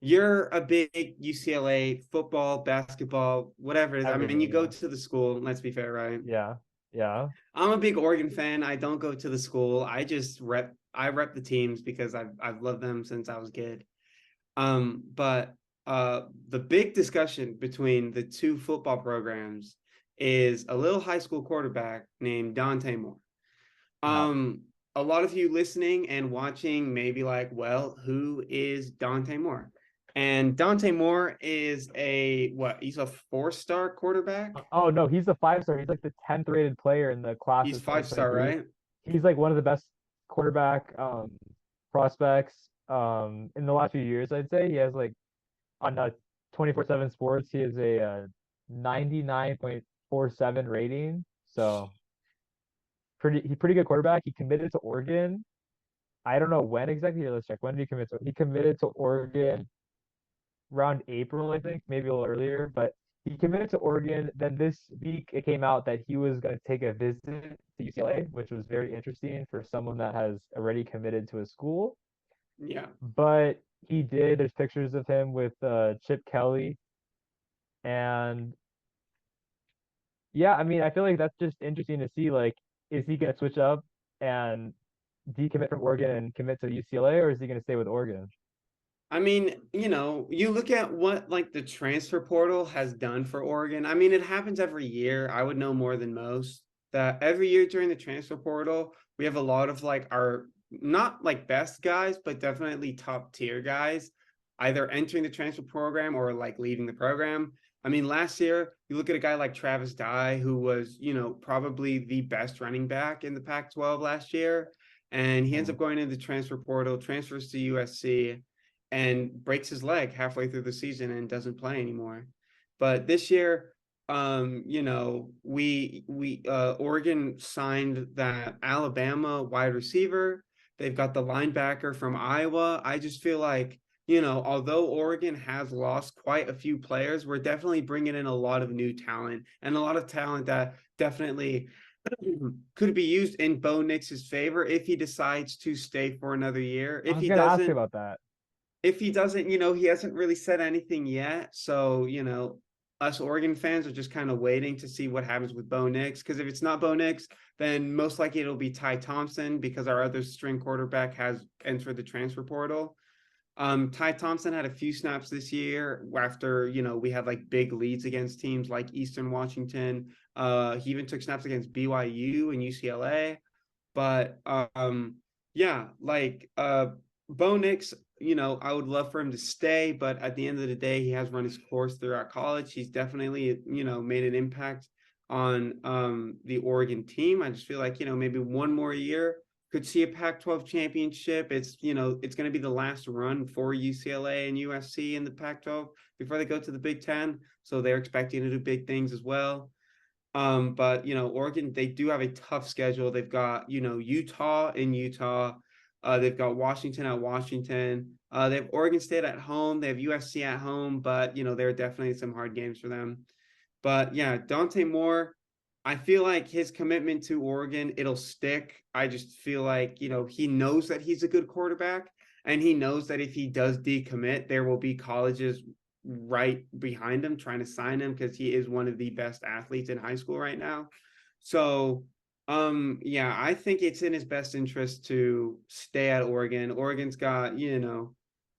you're a big UCLA football, basketball, whatever it is. I mean, you Everything. go Yeah. to the school, let's be fair, right? Yeah. Yeah. I'm a big Oregon fan. I don't go to the school. I rep the teams because I've loved them since I was a kid. But the big discussion between the two football programs is a little high school quarterback named Dante Moore. Yeah. Um, a lot of you listening and watching may be like, well, who is Dante Moore? And Dante Moore is a what? He's a four-star quarterback. Oh no, he's a 5 star. He's like the 10th rated player in the class He's of five-star, 2023. right? He's like one of the best quarterback prospects in the last few years, I'd say. He has like on 24/7 Sports, he has a 99.47 rating. So pretty good quarterback. He committed to Oregon. I don't know when exactly. Here, let's check. When did he commit to? He committed to Oregon around April, I think, maybe a little earlier, but he committed to Oregon. Then this week it came out that he was going to take a visit to UCLA, which was very interesting for someone that has already committed to a school. Yeah. But he did. There's pictures of him with Chip Kelly, and yeah, I mean, I feel like that's just interesting to see. Like, is he going to switch up and decommit from Oregon and commit to UCLA, or is he going to stay with Oregon? I mean, you look at what like the transfer portal has done for Oregon. I mean, it happens every year. I would know more than most that every year during the transfer portal, we have a lot of like our not like best guys, but definitely top tier guys either entering the transfer program or like leaving the program. I mean, last year, you look at a guy like Travis Dye, who was, probably the best running back in the Pac-12 last year. And he ends Hmm. up going into the transfer portal, transfers to USC and breaks his leg halfway through the season and doesn't play anymore. But this year, we Oregon signed that Alabama wide receiver. They've got the linebacker from Iowa. I just feel like, although Oregon has lost quite a few players, we're definitely bringing in a lot of new talent and a lot of talent that definitely could be used in Bo Nix's favor if he decides to stay for another year. I If was he going to ask you doesn't, about that. he hasn't really said anything yet. So, us Oregon fans are just kind of waiting to see what happens with Bo Nix. Because if it's not Bo Nix, then most likely it'll be Ty Thompson because our other string quarterback has entered the transfer portal. Ty Thompson had a few snaps this year after, we had like big leads against teams like Eastern Washington. He even took snaps against BYU and UCLA. But yeah, like Bo Nix, I would love for him to stay, but at the end of the day, he has run his course throughout college. He's definitely, made an impact on the Oregon team. I just feel like, maybe one more year could see a Pac-12 championship. It's going to be the last run for UCLA and USC in the Pac-12 before they go to the Big Ten. So they're expecting to do big things as well. But Oregon, they do have a tough schedule. They've got, Utah in Utah. They've got Washington at Washington. They have Oregon State at home. They have USC at home, but there are definitely some hard games for them. But yeah, Dante Moore, I feel like his commitment to Oregon, it'll stick. I just feel like, he knows that he's a good quarterback, and he knows that if he does decommit, there will be colleges right behind him trying to sign him because he is one of the best athletes in high school right now. So, yeah, I think it's in his best interest to stay at Oregon. Oregon's got,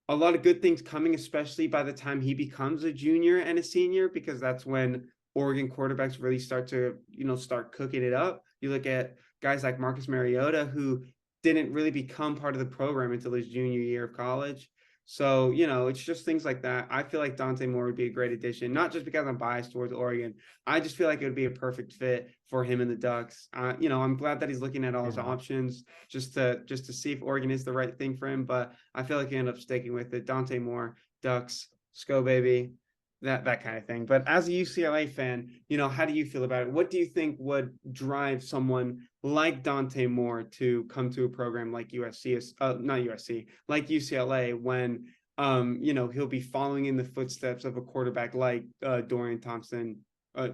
a lot of good things coming, especially by the time he becomes a junior and a senior, because that's when Oregon quarterbacks really start to, start cooking it up. You look at guys like Marcus Mariota, who didn't really become part of the program until his junior year of college. So, it's just things like that. I feel like Dante Moore would be a great addition, not just because I'm biased towards Oregon. I just feel like it would be a perfect fit for him and the Ducks. I'm glad that he's looking at all his Yeah. options just to see if Oregon is the right thing for him. But I feel like he ended up sticking with it. Dante Moore, Ducks, Sco baby, that kind of thing. But as a UCLA fan, how do you feel about it? What do you think would drive someone like Dante Moore to come to a program like USC, not USC, like UCLA when he'll be following in the footsteps of a quarterback like Dorian Thompson, uh,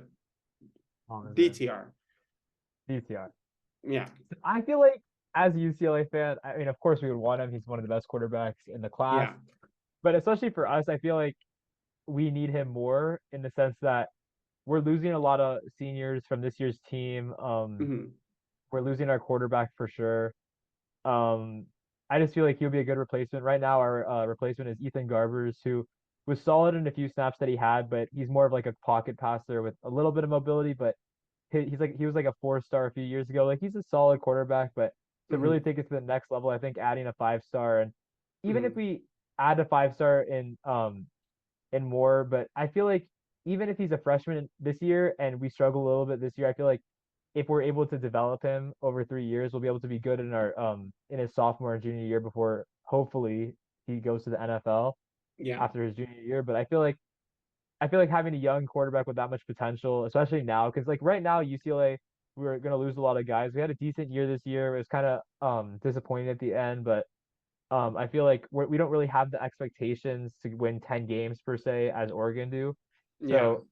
Long as a DTR. DTR. Yeah, I feel like as a UCLA fan, I mean, of course we would want him. He's one of the best quarterbacks in the class. yeah, but especially for us, I feel like we need him more in the sense that we're losing a lot of seniors from this year's team. Mhm. We're losing our quarterback for sure. Um, I just feel like he'll be a good replacement. Right now, our replacement is Ethan Garbers, who was solid in a few snaps that he had, but he's more of like a pocket passer with a little bit of mobility. But he was like a 4 star a few years ago. Like he's a solid quarterback, but to really Mhm. take it to the next level, I think adding a 5 star, and even if Mhm. we add a 5 star in more, but I feel like even if he's a freshman this year and we struggle a little bit this year, I feel like if we're able to develop him over 3 years, we'll be able to be good in our in his sophomore and junior year before hopefully he goes to the NFL Yeah. after his junior year. But I feel like having a young quarterback with that much potential, especially now, because like right now UCLA, we're gonna lose a lot of guys. We had a decent year this year. It was kind of disappointing at the end, but I feel like we don't really have the expectations to win 10 games per se as Oregon do. Yeah. So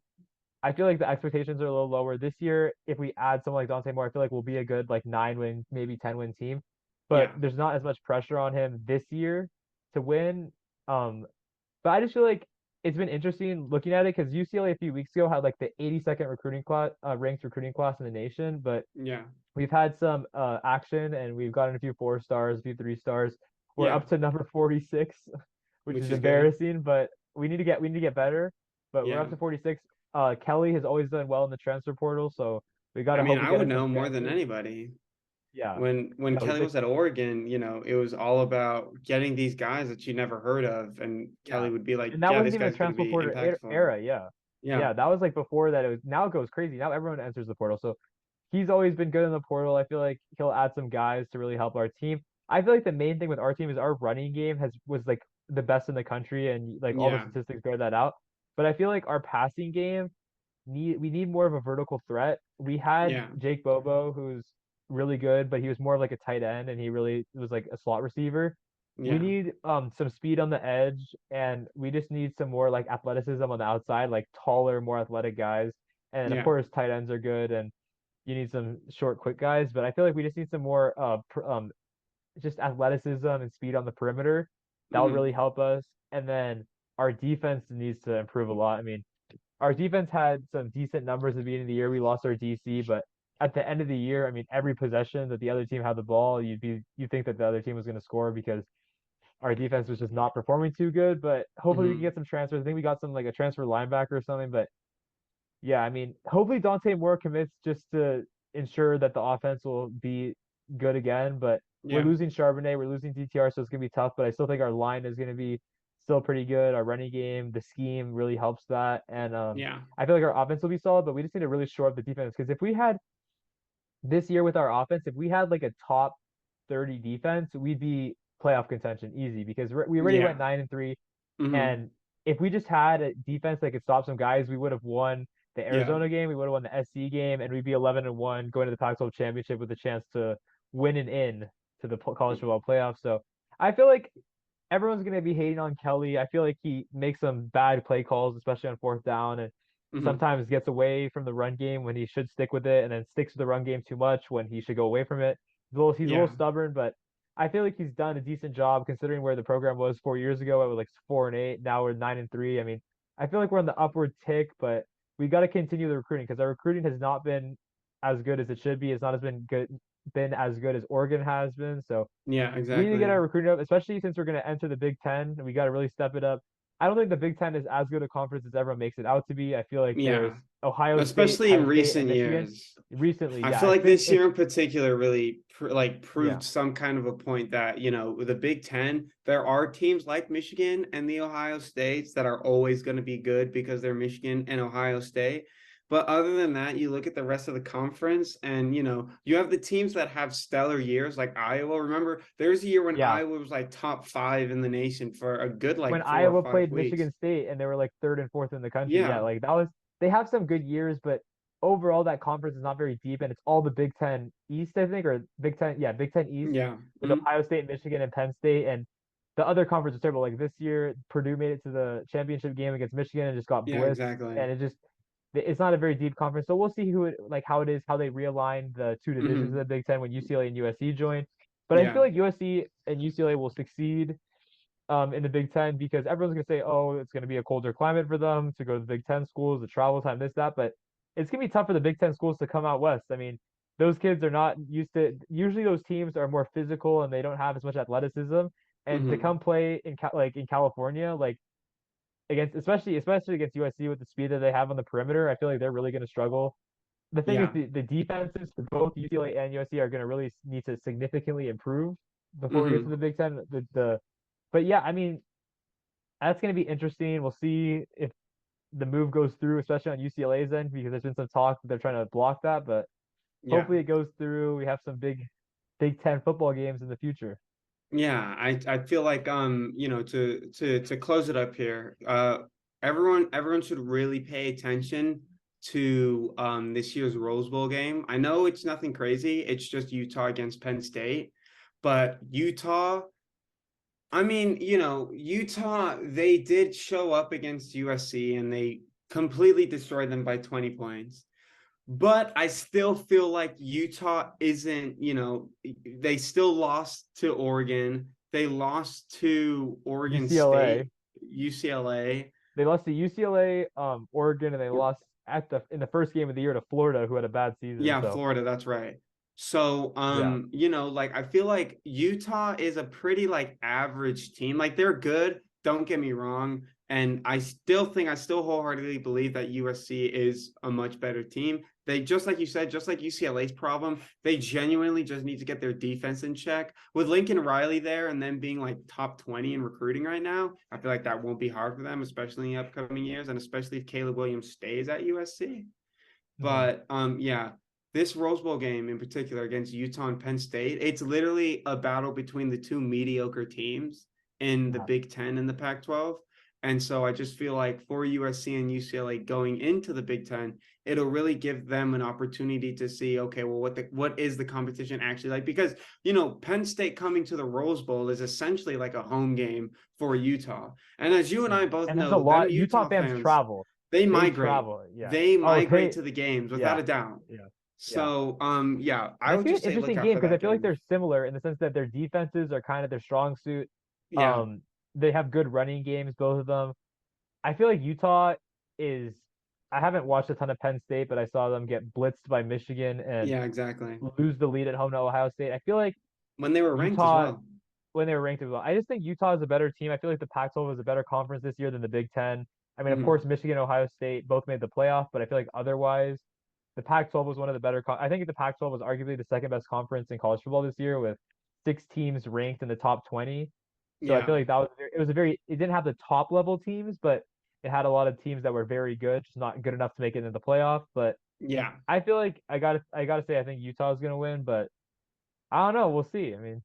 I feel like the expectations are a little lower this year. If we add someone like Dante Moore, I feel like we'll be a good like 9 win, maybe 10 win team. But Yeah. there's not as much pressure on him this year to win. Um, but I just feel like it's been interesting looking at it because UCLA a few weeks ago had like the 82nd recruiting class, ranked recruiting class in the nation. But Yeah. we've had some action and we've gotten a few 4 stars, a few 3 stars. We're Yeah. up to number 46, which Which is is good. embarrassing, but we need to get better. But we're Yeah. up to 46. Kelly has always done well in the transfer portal, so we I gotta mean, hope we I get would in some know more than transfers. anybody. Yeah. When No, Kelly was at Oregon, it was all about getting these guys that you never heard of, and yeah. Kelly would be like, And that "Yeah, wasn't this even a guy's going to transfer be portal impactful." era, yeah. Yeah. Yeah, that was like before that it was now it goes crazy. Now everyone enters the portal. So he's always been good in the portal. I feel like he'll add some guys to really help our team. I feel like the main thing with our team is our running game was like the best in the country and like all the Yeah. statistics bear that out. But I feel like our passing game we need more of a vertical threat. We had Yeah. Jake Bobo, who's really good, but he was more of like a tight end and he really was like a slot receiver. We Yeah. need some speed on the edge and we just need some more like athleticism on the outside, like taller, more athletic guys. And of Yeah. course, tight ends are good and you need some short, quick guys, but I feel like we just need some more just athleticism and speed on the perimeter. That will Mhm. really help us. And then our defense needs to improve a lot. I mean, our defense had some decent numbers at the beginning of the year. We lost our DC, but at the end of the year, I mean, every possession that the other team had the ball, you think that the other team was going to score because our defense was just not performing too good. But hopefully we can Mhm. get some transfers. I think we got some like a transfer linebacker or something. But yeah, I mean, hopefully Dante Moore commits just to ensure that the offense will be good again. But we're Yeah. losing Charbonnet, we're losing DTR, so it's gonna be tough. But I still think our line is gonna be still pretty good. Our running game, the scheme really helps that, and Yeah. I feel like our offense will be solid. But we just need to really shore up the defense because if we had this year with our offense, if we had like a top 30 defense, we'd be playoff contention easy because we already went Yeah. 9-3, Mhm. and if we just had a defense that could stop some guys, we would have won the Yeah. Arizona game, we would have won the SC game, and we'd be 11-1 going to the Pac-12 championship with a chance to win and in to the college football playoffs. So I feel like everyone's going to be hating on Kelly. I feel like he makes some bad play calls, especially on fourth down, and Mhm. sometimes gets away from the run game when he should stick with it, and then sticks with the run game too much when he should go away from it. He's a little Yeah. stubborn, but I feel like he's done a decent job considering where the program was 4 years ago. It was like 4-8. Now we're 9-3. I mean, I feel like we're on the upward tick, but we got to continue the recruiting because our recruiting has not been as good as it should be. It's not as been as good as Oregon has been. So Yeah, we need to get exactly. our recruiting up, especially since we're going to enter the Big Ten. We got to really step it up. I don't think the Big Ten is as good a conference as everyone makes it out to be. I feel like there's Yeah. Ohio State, Especially in Penn State, and recent Michigan. years. Recently, I yeah, feel like this it's year in particular really yeah, proved some kind of a point that, with the Big Ten, there are teams like Michigan and the Ohio States that are always going to be good because they're Michigan and Ohio State. But other than that, you look at the rest of the conference and, you have the teams that have stellar years like Iowa. Remember, there's a year when yeah. Iowa was like top five in the nation for a good When like four or Iowa five played weeks. Michigan State and they were like third and fourth in the country, yeah, Yeah. like that was they have some good years, but overall that conference is not very deep, and it's all the Big Ten East, I think, or Big Ten, yeah, Big Ten East Yeah. with Ohio State, Michigan, and Penn State, and the other conference is terrible. Like this year, Purdue made it to the championship game against Michigan and just got Yeah, blitzed, exactly. and it's not a very deep conference. So we'll see like how it is, how they realign the two divisions of Hmm. the Big Ten when UCLA and USC join. But I feel Yeah. like USC and UCLA will succeed in the Big Ten because everyone's gonna say, oh, it's gonna be a colder climate for them to go to the Big Ten schools, the travel time, this, that, but it's gonna be tough for the Big Ten schools to come out west. I mean, those kids are not used to, usually those teams are more physical and they don't have as much athleticism. And to Hmm. come play like in California, like against especially against USC with the speed that they have on the perimeter, I feel like they're really gonna struggle. The thing is Yeah. the defenses for both UCLA and USC are gonna really need to significantly improve before we get to Hmm. the Big Ten. But yeah, I mean, that's going to be interesting. We'll see if the move goes through, especially on UCLA's end, because there's been some talk that they're trying to block that. But Yeah. hopefully it goes through. We have some Big Ten football games in the future. Yeah, I feel like to close it up here, everyone should really pay attention to this year's Rose Bowl game. I know it's nothing crazy, it's just Utah against Penn State, but Utah, I mean, Utah, they did show up against USC and they completely destroyed them by 20 points. But I still feel like Utah isn't, they still lost to Oregon. They lost to Oregon UCLA. State, UCLA. They lost to UCLA, Oregon, and they Or, lost at the in the first game of the year to Florida, who had a bad season. yeah, So Florida, that's right. So, yeah, like I feel like Utah is a pretty like average team. Like they're good, don't get me wrong. And I still wholeheartedly believe that USC is a much better team. They just like you said, just like UCLA's problem, they genuinely just need to get their defense in check. With Lincoln Riley there and then being like top 20 in recruiting right now, I feel like that won't be hard for them, especially in the upcoming years, and especially if Caleb Williams stays at USC. mhm, But yeah, this Rose Bowl game in particular against Utah and Penn State, it's literally a battle between the two mediocre teams in the yeah. Big Ten and the Pac-12. And so I just feel like for USC and UCLA going into the Big Ten, it'll really give them an opportunity to see, okay, well, what is the competition actually like? Because Penn State coming to the Rose Bowl is essentially like a home game for Utah. And as you and I Mhm. both And there's a know, them lot. Utah Utah fans fans, travel. they They migrate. travel. Yeah. They Oh, migrate to the games without yeah, a doubt. yeah, yeah. So, yeah, And I it's would gonna be an just say look interesting out game for because I that feel like game. they're similar in the sense that their defenses are kind of their strong suit. Yeah, Um, they have good running games, both of them. I feel like Utah is. I haven't watched a ton of Penn State, but I saw them get blitzed by Michigan and yeah, exactly. lose the lead at home to Ohio State. I feel like When they were ranked as Utah, well. when they were ranked as well, I just think Utah is a better team. I feel like the Pac-12 is a better conference this year than the Big Ten. I mean, of Hmm. course, Michigan, Ohio State both made the playoff, but I feel like otherwise, the Pac-12 was one of the better. I think the Pac-12 was arguably the second best conference in college football this year, with 6 teams ranked in the top 20. So I feel Yeah, like it was a very it didn't have the top level teams, but it had a lot of teams that were very good, just not good enough to make it into the playoff. But yeah. I feel like I gotta say I think Utah is gonna win, but I don't know. We'll see. I mean.